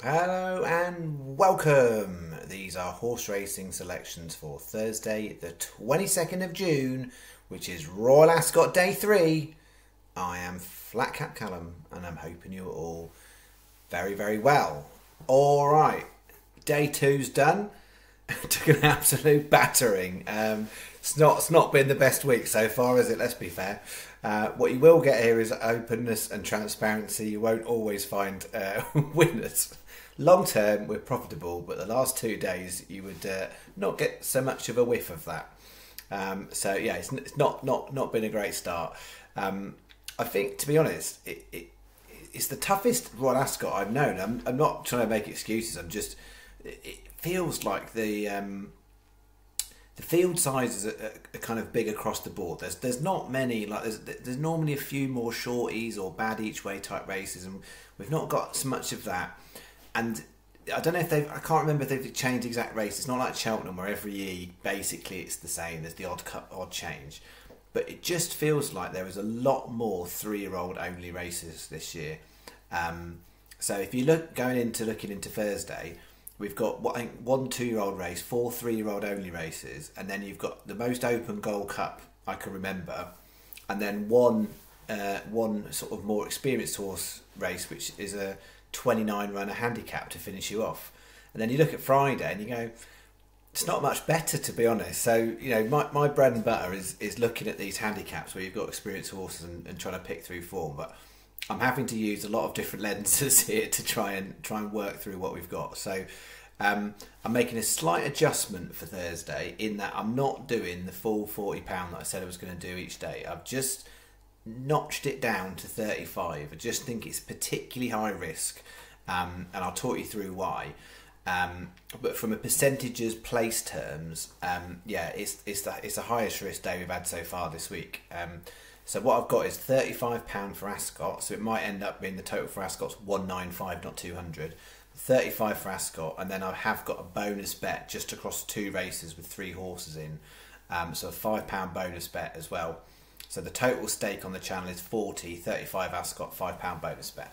Hello and welcome. These are horse racing selections for Thursday, the 22nd of June, which is Royal Ascot Day 3. I am Flat Cap Callum and I'm hoping you're all very, very well. Alright, Day 2's done. Took an absolute battering. It's not been the best week so far, is it? Let's be fair. What you will get here is openness and transparency. You won't always find winners. Long term, we're profitable, but the last 2 days you would not get so much of a whiff of that. So yeah, it's not been a great start. I think, to be honest, it's the toughest Royal Ascot I've known. I'm not trying to make excuses. It feels like the field sizes are kind of big across the board. There's not many, like there's normally a few more shorties or bad each way type races, and we've not got so much of that. And I don't know if I can't remember if they've changed exact races. It's not like Cheltenham where every year basically it's the same. There's the odd change, but it just feels like there is a lot more 3-year-old only races this year. So if you looking into Thursday, we've got I think 1 2-year-old race, 4 3-year-old only races, and then you've got the most open Gold Cup I can remember, and then one sort of more experienced horse race, which is a 29 runner handicap to finish you off. And then you look at Friday and you go, it's not much better, to be honest. So my bread and butter is looking at these handicaps where you've got experienced horses and trying to pick through form, but I'm having to use a lot of different lenses here to try and work through what we've got. So I'm making a slight adjustment for Thursday in that I'm not doing the full £40 that I said I was going to do each day. I've just notched it down to 35. I just think it's particularly high risk, and I'll talk you through why. But from a percentages place terms, it's the highest risk day we've had so far this week. So what I've got is £35 for Ascot, so it might end up being the total for Ascot's 195, not 200. 35 for Ascot, and then I have got a bonus bet just across 2 races with 3 horses in, so a £5 bonus bet as well. So the total stake on the channel is 40, 35 Ascot, £5 bonus bet.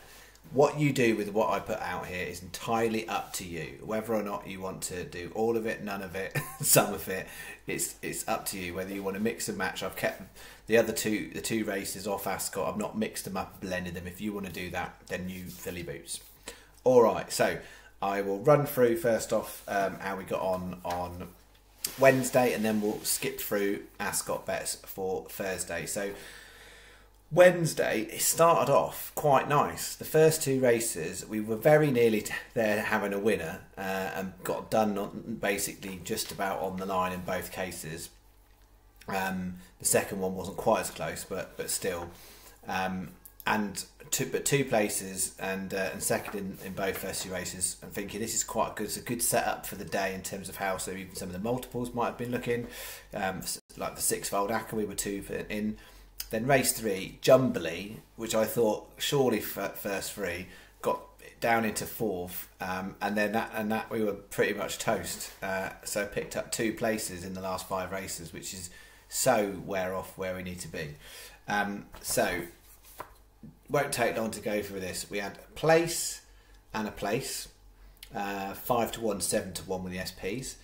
What you do with what I put out here is entirely up to you. Whether or not you want to do all of it, none of it, some of it, it's up to you. Whether you want to mix and match. I've kept the two races off Ascot. I've not mixed them up, blended them. If you want to do that, then you filly boots. All right, so I will run through first off how we got on Wednesday, and then we'll skip through Ascot bets for Thursday. So Wednesday, it started off quite nice. The first 2 races, we were very nearly there having a winner, and got done basically just about on the line in both cases. The second one wasn't quite as close, but still. And two places and second in both first 2 races. I'm thinking this is quite good. It's a good setup for the day in terms of how even some of the multiples might have been looking. Like the 6-fold Acca, we were 2 in. Then race 3, Jumbly, which I thought surely first 3, got down into 4th, and then that we were pretty much toast. So picked up 2 places in the last 5 races, which is so off where we need to be. So won't take long to go through this. We had a place and a place, 5 to 1, 7 to 1 with the SPs.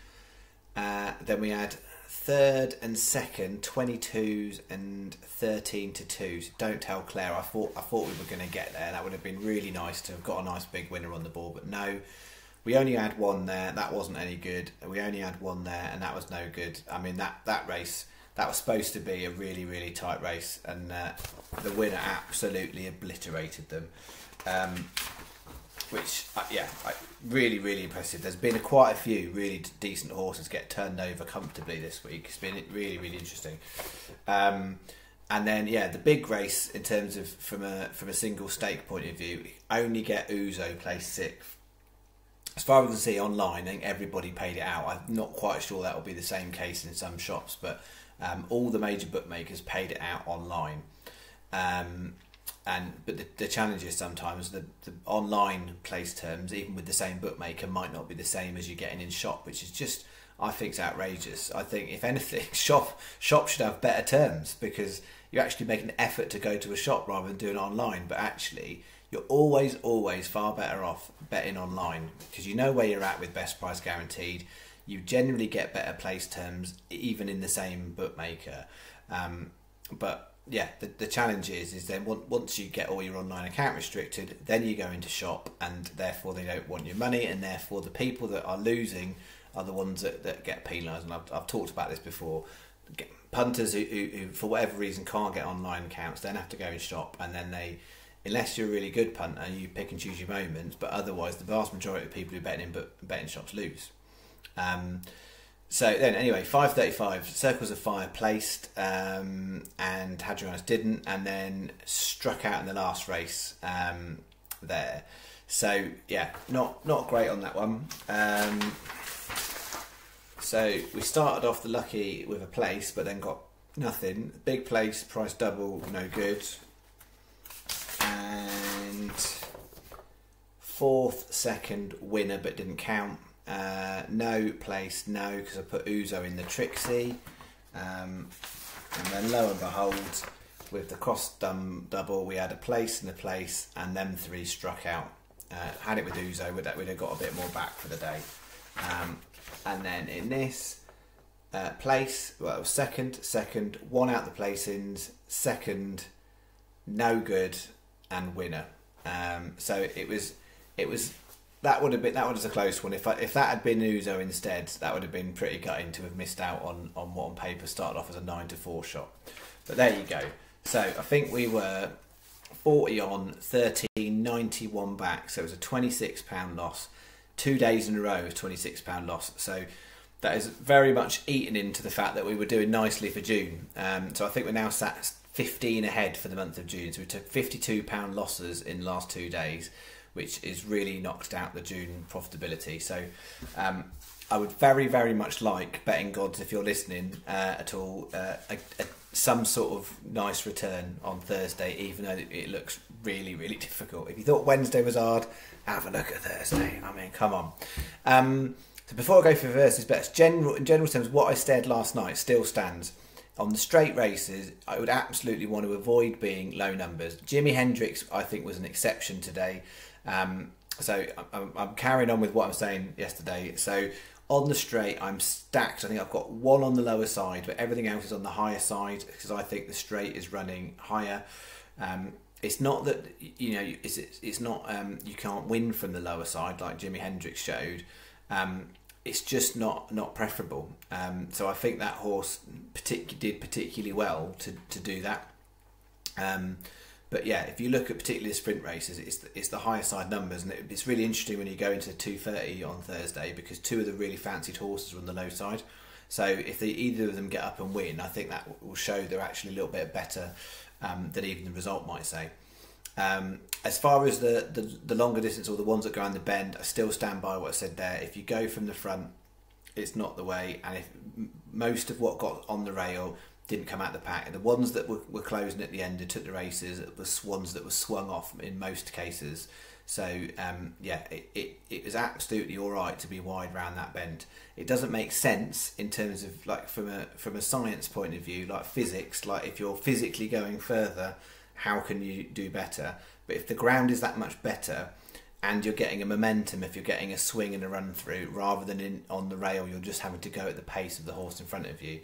Then we had third and second, 22s and 13 to 2s. Don't tell Claire. I thought we were going to get there. That would have been really nice to have got a nice big winner on the board, but no. We only had 1 there. That wasn't any good. We only had 1 there, and that was no good. I mean, that race, that was supposed to be a really, really tight race, and the winner absolutely obliterated them. Which, really, really impressive. There's been quite a few really decent horses get turned over comfortably this week. It's been really, really interesting. And then, the big race in terms of from a single stake point of view, only get Uzo placed 6th. As far as I can see online, I think everybody paid it out. I'm not quite sure that will be the same case in some shops, but all the major bookmakers paid it out online. But the challenge is sometimes the online place terms, even with the same bookmaker, might not be the same as you're getting in shop, which is just, I think, it's outrageous. I think, if anything, shop should have better terms, because you're actually making an effort to go to a shop rather than doing it online. But actually, you're always far better off betting online, because you know where you're at with best price guaranteed. You generally get better place terms even in the same bookmaker. But yeah, the challenge is then once you get all your online account restricted, then you go into shop, and therefore they don't want your money, and therefore the people that are losing are the ones that get penalised. And I've talked about this before. Punters who for whatever reason can't get online accounts then have to go in shop, and then unless you're a really good punter, you pick and choose your moments, but otherwise the vast majority of people who bet in betting shops lose. So then anyway, 5.35 Circles of Fire placed, and Hadrianus didn't, and then struck out in the last race there. So yeah, not great on that one. So we started off the lucky with a place, but then got nothing. Big place, price double, no good. And fourth, second, winner, but didn't count. No place, no, because I put Uzo in the Trixie. And then lo and behold, with the cross double, we had a place and a place, and them three struck out. Had it with Uzo, we'd have got a bit more back for the day. And then in this place, well, it was second, one out the placings, second, no good, and winner. So it was that would have been a close one. If that had been Uzo instead, that would have been pretty gutting to have missed out on what on paper started off as a 9-4 shot. But there you go. So I think we were 40 on, 13, 91 back. So it was a £26 loss. 2 days in a row of £26 loss. So that is very much eaten into the fact that we were doing nicely for June. So I think we're now sat 15 ahead for the month of June. So we took £52 losses in the last 2 days, which is really knocked out the June profitability. So I would very, very much like, betting gods, if you're listening at all, some sort of nice return on Thursday, even though it looks really, really difficult. If you thought Wednesday was hard, have a look at Thursday. I mean, come on. So before I go for versus bets, in general terms, what I said last night still stands. On the straight races, I would absolutely want to avoid being low numbers. Jimi Hendrix, I think, was an exception today. So I'm carrying on with what I was saying yesterday. So on the straight, I'm stacked. I think I've got one on the lower side, but everything else is on the higher side, because I think the straight is running higher. It's not that, you know, it's not you can't win from the lower side like Jimi Hendrix showed. It's just not preferable. So I think that horse did particularly well to do that. But yeah, if you look at particularly the sprint races, it's the higher side numbers, and it's really interesting when you go into 2:30 on Thursday, because two of the really fancied horses are on the low side. So if either of them get up and win, I think that will show they're actually a little bit better than even the result might say. As far as the longer distance, or the ones that go around the bend, I still stand by what I said there. If you go from the front, it's not the way, and if most of what got on the rail didn't come out the pack, the ones that were closing at the end and took the races, it was ones that were swung off in most cases. So yeah, it was absolutely all right to be wide round that bend. It doesn't make sense in terms of, like, from a science point of view, like physics. Like, if you're physically going further, how can you do better? But if the ground is that much better, and you're getting a momentum, if you're getting a swing and a run through, rather than on the rail, you're just having to go at the pace of the horse in front of you.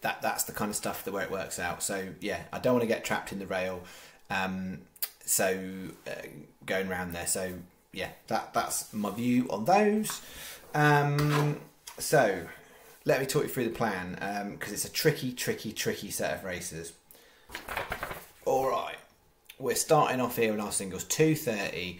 That's the kind of stuff where it works out. So yeah, I don't want to get trapped in the rail. Going around there. So yeah, that's my view on those. So let me talk you through the plan, because it's a tricky set of races. All right, we're starting off here in our singles, 2:30.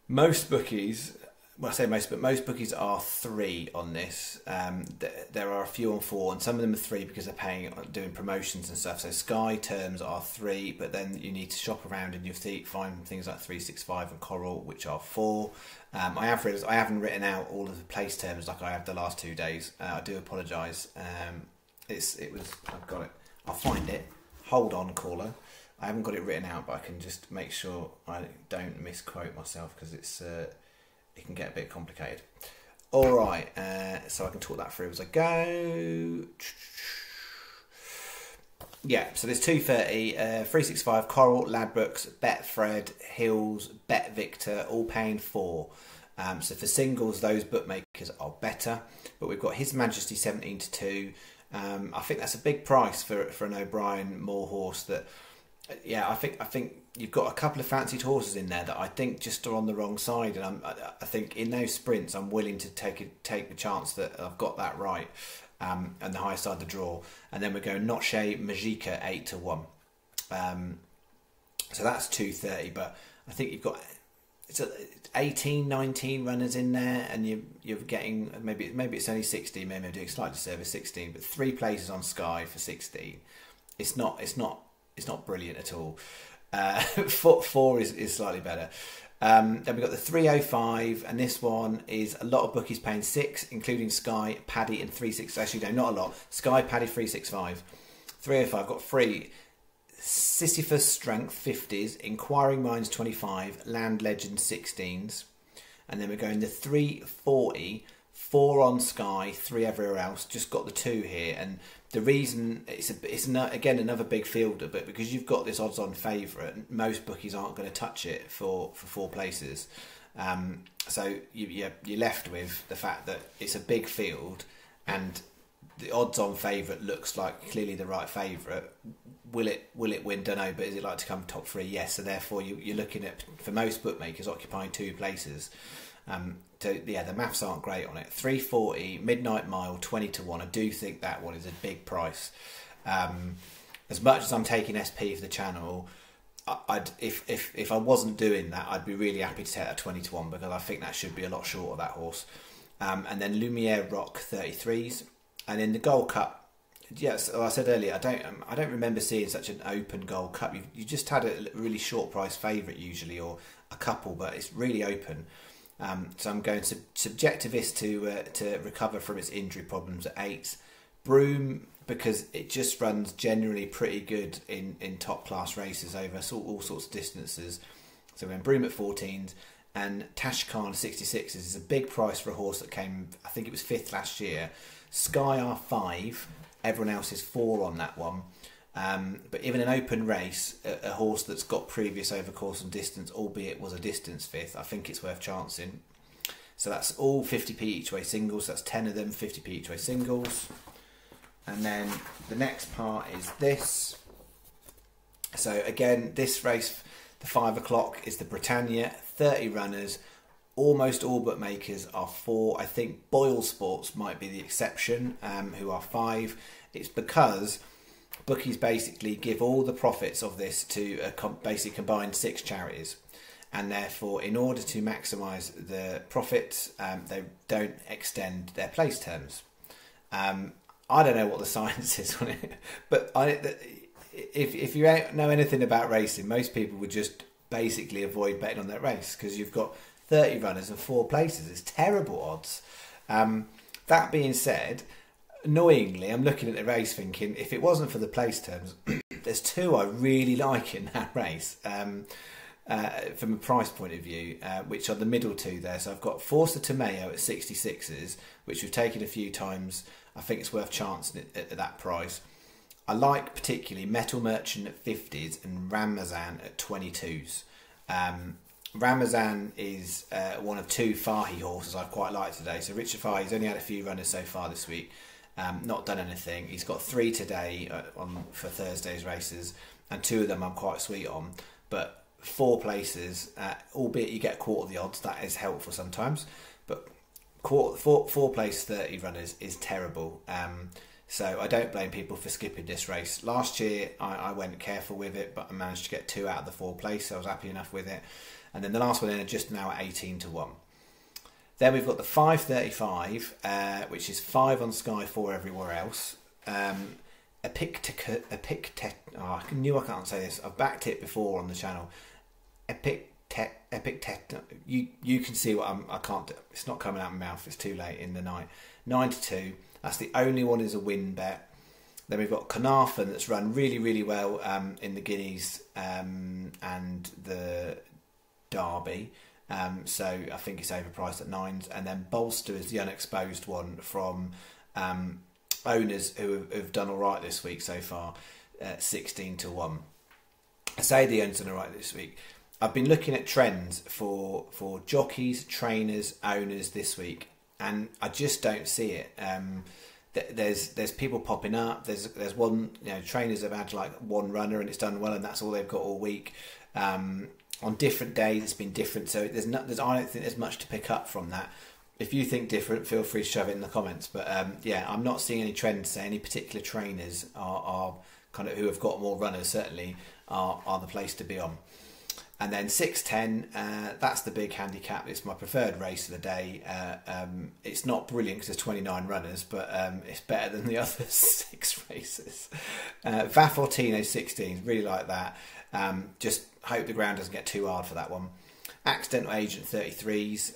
Most bookies, well, I say most, but most bookies are 3 on this. There are a few on 4, and some of them are 3 because they're doing promotions and stuff. So Sky terms are 3, but then you need to shop around and you find things like 365 and Coral, which are 4. I have realised I haven't written out all of the place terms like I have the last 2 days. I do apologise. I've got it. I'll find it. Hold on, caller. I haven't got it written out, but I can just make sure I don't misquote myself, because it can get a bit complicated. All right, so I can talk that through as I go. Yeah, so there's 230, 365, Coral, Ladbrokes, Betfred, Hills, Bet Victor, all paying 4. So for singles, those bookmakers are better. But we've got His Majesty 17 to 2. I think that's a big price for an O'Brien Moor horse. That, yeah, I think you've got a couple of fancied horses in there that I think just are on the wrong side, and I think in those sprints I'm willing to take the chance that I've got that right. And the high side of the draw, and then we're going Noche Magica 8 to 1. So that's 230, but I think you've got 18, 19 runners in there, and you're getting maybe it's only 16, maybe I'm doing slight disservice 16, but 3 places on Sky for 16. It's not brilliant at all. 4 is slightly better. Then we've got the 305, and this one is a lot of bookies paying 6, including Sky, Paddy, and 365. Actually, no, not a lot. Sky, Paddy, 365. 305 got 3. Sisyphus Strength 50s, Inquiring Minds 25, Land Legends 16s, and then we're going the 340, 4 on Sky, 3 everywhere else. Just got the 2 here, and the reason it's again another big fielder, but because you've got this odds-on favourite, most bookies aren't going to touch it for 4 places. So you're left with the fact that it's a big field, and the odds-on favourite looks like clearly the right favourite. Will it win? Don't know, but is it like to come top 3? Yes. So therefore, you're looking at, for most bookmakers, occupying 2 places. So yeah, the maths aren't great on it. 340, Midnight Mile, 20 to 1. I do think that one is a big price. As much as I'm taking SP for the channel, if I wasn't doing that, I'd be really happy to take that 20 to 1, because I think that should be a lot short of that horse. And then Lumiere Rock 33s, and in the Gold Cup, yes, I said earlier, I don't remember seeing such an open Gold Cup. You just had a really short price favourite usually, or a couple, but it's really open. So I'm going Subjectivist to recover from its injury problems at 8. Broom, because it just runs generally pretty good in top class races over all sorts of distances. So we're going Broom at 14s, and Tashkhan 66s is a big price for a horse that came, I think it was 5th last year. Sky are 5, everyone else is 4 on that one. But even an open race, a horse that's got previous over course and distance, albeit was a distance 5th, I think it's worth chancing. So that's all 50p each way singles. That's 10 of them, 50p each way singles. And then the next part is this. So again, this race, the 5 o'clock, is the Britannia, 30 runners. Almost all bookmakers are 4. I think Boyle Sports might be the exception, who are 5. It's because bookies basically give all the profits of this to basically combined 6 charities, and therefore, in order to maximise the profits, they don't extend their place terms. I don't know what the science is on it, but if you don't know anything about racing, most people would just basically avoid betting on that race, because you've got 30 runners and 4 places. It's terrible odds. That being said, annoyingly, I'm looking at the race thinking, if it wasn't for the place terms, there's 2 I really like in that race, from a price point of view, which are the middle 2 there. So I've got Forster Tomeo at 66s, which we've taken a few times. I think it's worth chancing at that price. I like particularly Metal Merchant at 50s and Ramazan at 22s. Ramazan is one of 2 Fahy horses I quite like today. So Richard Fahy's only had a few runners so far this week. Not done anything. He's got 3 today for Thursday's races, and 2 of them I'm quite sweet on. But 4 places, albeit you get a quarter of the odds, that is helpful sometimes. But four place 30 runners is terrible. So I don't blame people for skipping this race. Last year I went careful with it, but I managed to get 2 out of the 4 place, so I was happy enough with it. And then the last one in just now at 18 to 1. Then we've got the 535, which is 5 on Sky, 4 everywhere else. Epictet. Oh, I knew I can't say this. I've backed it before on the channel. Epictet. You can see what I can't do. It's not coming out of my mouth. It's too late in the night. 9 to 2. That's the only one is a win bet. Then we've got Carnarvon that's run really, really well in the Guineas and the Derby. So I think it's overpriced at 9s. And then Bolster is the unexposed one from owners who have done all right this week so far. 16 to 1. I say the owners are right this week. I've been looking at trends for jockeys, trainers, owners this week, and I just don't see it. There's people popping up. There's one, trainers have had like one runner and it's done well, and that's all they've got all week. On different days it's been different, so I don't think there's much to pick up from that. If you think different, feel free to shove it in the comments. But I'm not seeing any trends. Say any particular trainers are kind of who have got more runners certainly are the place to be on. And then 6:10, that's the big handicap. It's my preferred race of the day. It's not brilliant because there's 29 runners, but it's better than the other 6 races. Va Fortino 16, really like that. Just hope the ground doesn't get too hard for that one. Accidental Agent 33s,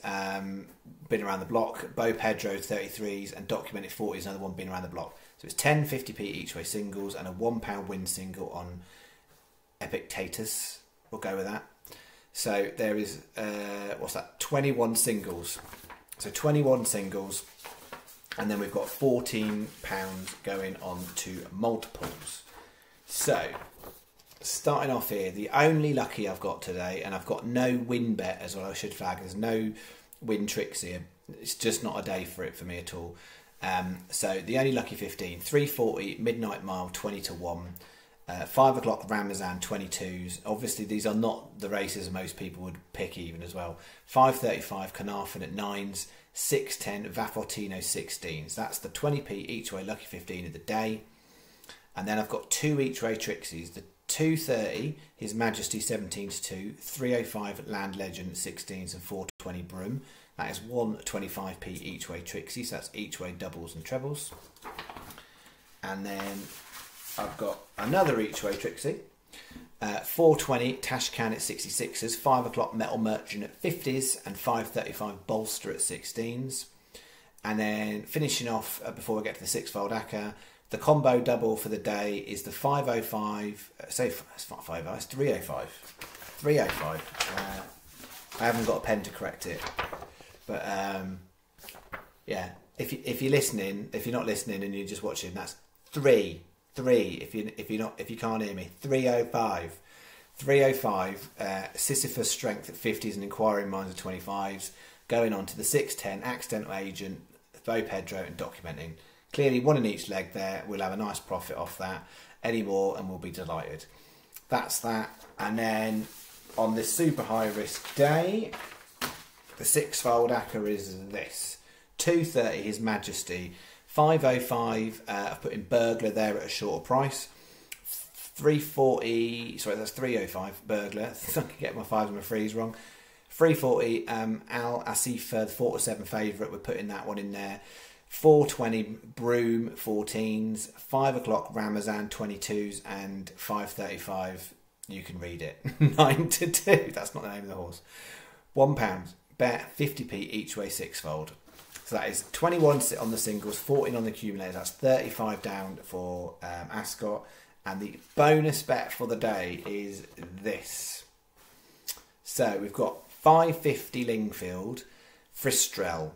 been around the block. Bo Pedro 33s and Documented 40s, another one been around the block. So it's 10 50p each way singles and a £1 win single on Epictetus. We'll go with that. So there is, 21 singles. So 21 singles. And then we've got £14 going on to multiples. So, starting off here, the only lucky I've got today, and I've got no win bet as well, I should flag. There's no win tricks here. It's just not a day for it for me at all. So the only lucky 15, 340, Midnight Mile, 20 to 1. 5 o'clock Ramazan 22s. Obviously these are not the races most people would pick even as well. 5:35 Carnarvon at 9s. 6:10 Va Fortino 16s. That's the 20p each way lucky 15 of the day. And then I've got 2 each way trixies. The 2:30 His Majesty 17 to 2. 3:05 Land Legend 16s and 4:20 Broom. That is 125p each way trixie. So that's each way doubles and trebles. And then I've got another each way trixie. 4:20 Tashcan at 66s, 5 o'clock Metal Merchant at 50s, and 5:35 Bolster at 16s. And then finishing off before we get to the 6-fold ACCA, the combo double for the day is the 505. It's not 50, it's 305. 305. I haven't got a pen to correct it, but yeah. If you're listening, if you're not listening and you're just watching, that's 3. If you can't hear me, 305. 305 Sisyphus Strength at 50s and Inquiring Minds at 25s, going on to the 6:10 Accidental Agent, Bo Pedro and Documenting. Clearly one in each leg there. We'll have a nice profit off that. Any more and we'll be delighted. That's that. And then on this super high risk day, the 6-fold ACCA is this. 2:30 His Majesty. 5:05, I've put in Burglar there at a shorter price. 3:40, sorry, that's 3:05 Burglar. I can get my 5s and my 3s wrong. 3:40 Al Asifa, the 4-7 favourite. We're putting that one in there. 4:20 Broom 14s. 5 o'clock Ramazan 22s and 5:35. You can read it. 9 to 2. That's not the name of the horse. £1 bet 50p each way 6-fold. So that is 21 on the singles, 14 on the accumulators. That's 35 down for Ascot. And the bonus bet for the day is this. So we've got 550 Lingfield, Fristrel,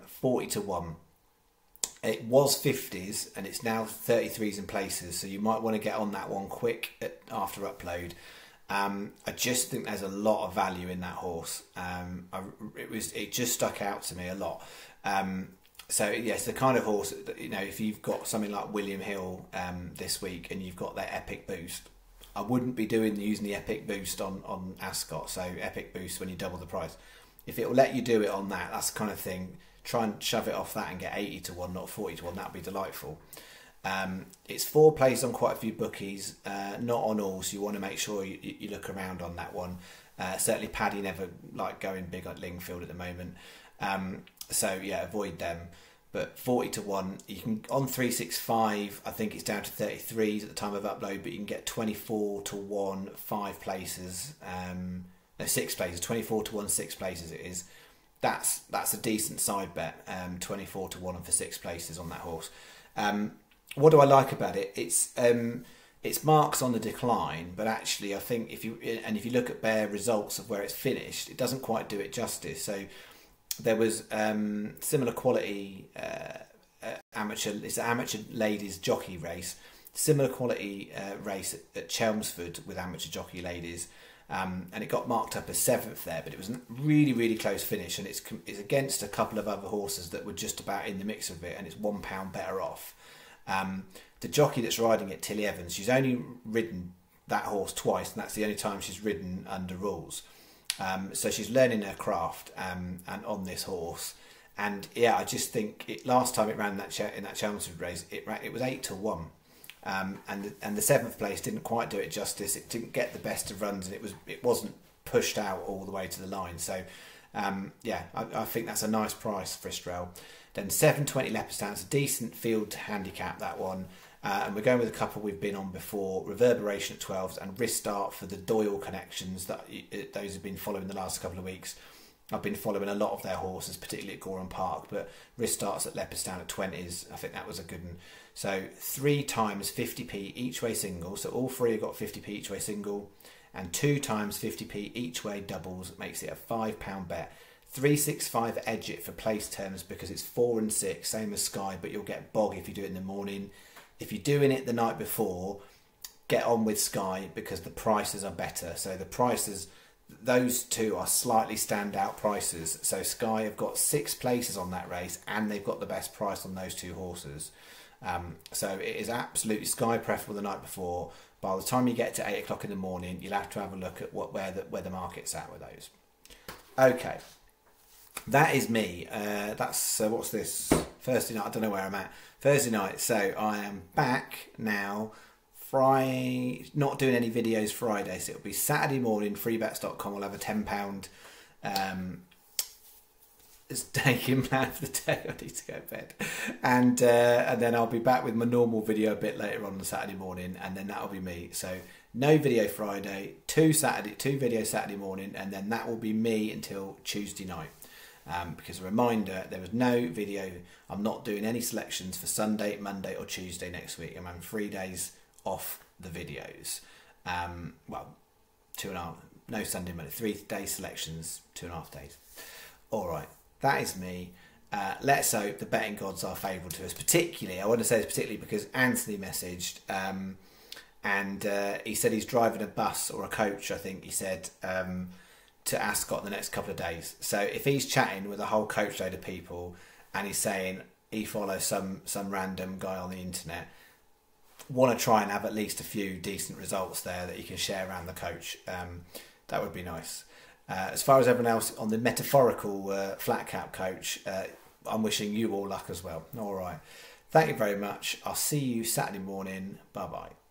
40 to 1. It was 50s and it's now 33s in places. So you might want to get on that one quick after upload. I just think there's a lot of value in that horse. It just stuck out to me a lot. So yes, the kind of horse that, if you've got something like William Hill this week and you've got that epic boost, I wouldn't be using the epic boost on Ascot. So epic boost when you double the price. If it will let you do it on that, that's the kind of thing. Try and shove it off that and get 80 to 1, not 40 to 1. That'd be delightful. It's 4 plays on quite a few bookies, not on all, so you want to make sure you look around on that one. Certainly Paddy never like going big at Lingfield at the moment, so yeah, avoid them. But 40 to 1, you can on 365. I think it's down to 33s at the time of upload, but you can get 24 to 1, 5 places, 6 places, 24 to 1, 6 places. It is. That's a decent side bet. 24 to 1 for 6 places on that horse. What do I like about it? It's marks on the decline, but actually I think if you look at bare results of where it's finished, it doesn't quite do it justice. So there was similar quality amateur ladies jockey race. similar quality race at Chelmsford with amateur jockey ladies. And it got marked up as 7th there, but it was a really, really close finish, and it's against a couple of other horses that were just about in the mix of it, and it's £1 better off. The jockey that's riding it, Tilly Evans, she's only ridden that horse twice, and that's the only time she's ridden under rules. So she's learning her craft and on this horse. And yeah, I just think last time it ran in that Chelmsford race, it was 8-1. And the 7th place didn't quite do it justice. It didn't get the best of runs, and it wasn't pushed out all the way to the line. So yeah, I think that's a nice price for Estrell. Then 7:20 Leopardstown's a decent field handicap, that one. And we're going with a couple we've been on before, Reverberation at 12s and Risk Start for the Doyle connections that those have been following the last couple of weeks. I've been following a lot of their horses, particularly at Gorham Park, but Risk Starts at Leopardstown at 20s. I think that was a good one. So 3 times 50p each way single. So all 3 have got 50p each way single, and 2 times 50p each way doubles makes it a £5 bet. 365 edge it for place terms because it's 4 and 6, same as Sky, but you'll get bog if you do it in the morning. If you're doing it the night before, get on with Sky because the prices are better. So the prices, those two are slightly standout prices. So Sky have got 6 places on that race, and they've got the best price on those 2 horses. So it is absolutely Sky preferable the night before. By the time you get to 8 o'clock in the morning, you'll have to have a look at where the market's at with those. Okay, that is me. That's what's this? Thursday night. I don't know where I'm at. Thursday night. So I am back now. Friday, not doing any videos Friday, so it'll be Saturday morning. Freebets.com will have a £10 taking plan for the day. I need to go to bed, and then I'll be back with my normal video a bit later on Saturday morning, and then that'll be me. So no video Friday, 2 videos Saturday morning, and then that will be me until Tuesday night. Because a reminder, there was no video. I'm not doing any selections for Sunday, Monday, or Tuesday next week. I'm having 3 days off the videos. Well, 2.5. No Sunday, Monday. 3 day selections, 2.5 days. All right. That is me. Let's hope the betting gods are favourable to us. Particularly, I want to say this particularly because Anthony messaged and he said he's driving a bus or a coach, I think he said, to Ascot the next couple of days. So if he's chatting with a whole coach load of people and he's saying he follows some random guy on the internet, want to try and have at least a few decent results there that he can share around the coach. That would be nice. As far as everyone else on the metaphorical flat cap coach, I'm wishing you all luck as well. All right. Thank you very much. I'll see you Saturday morning. Bye-bye.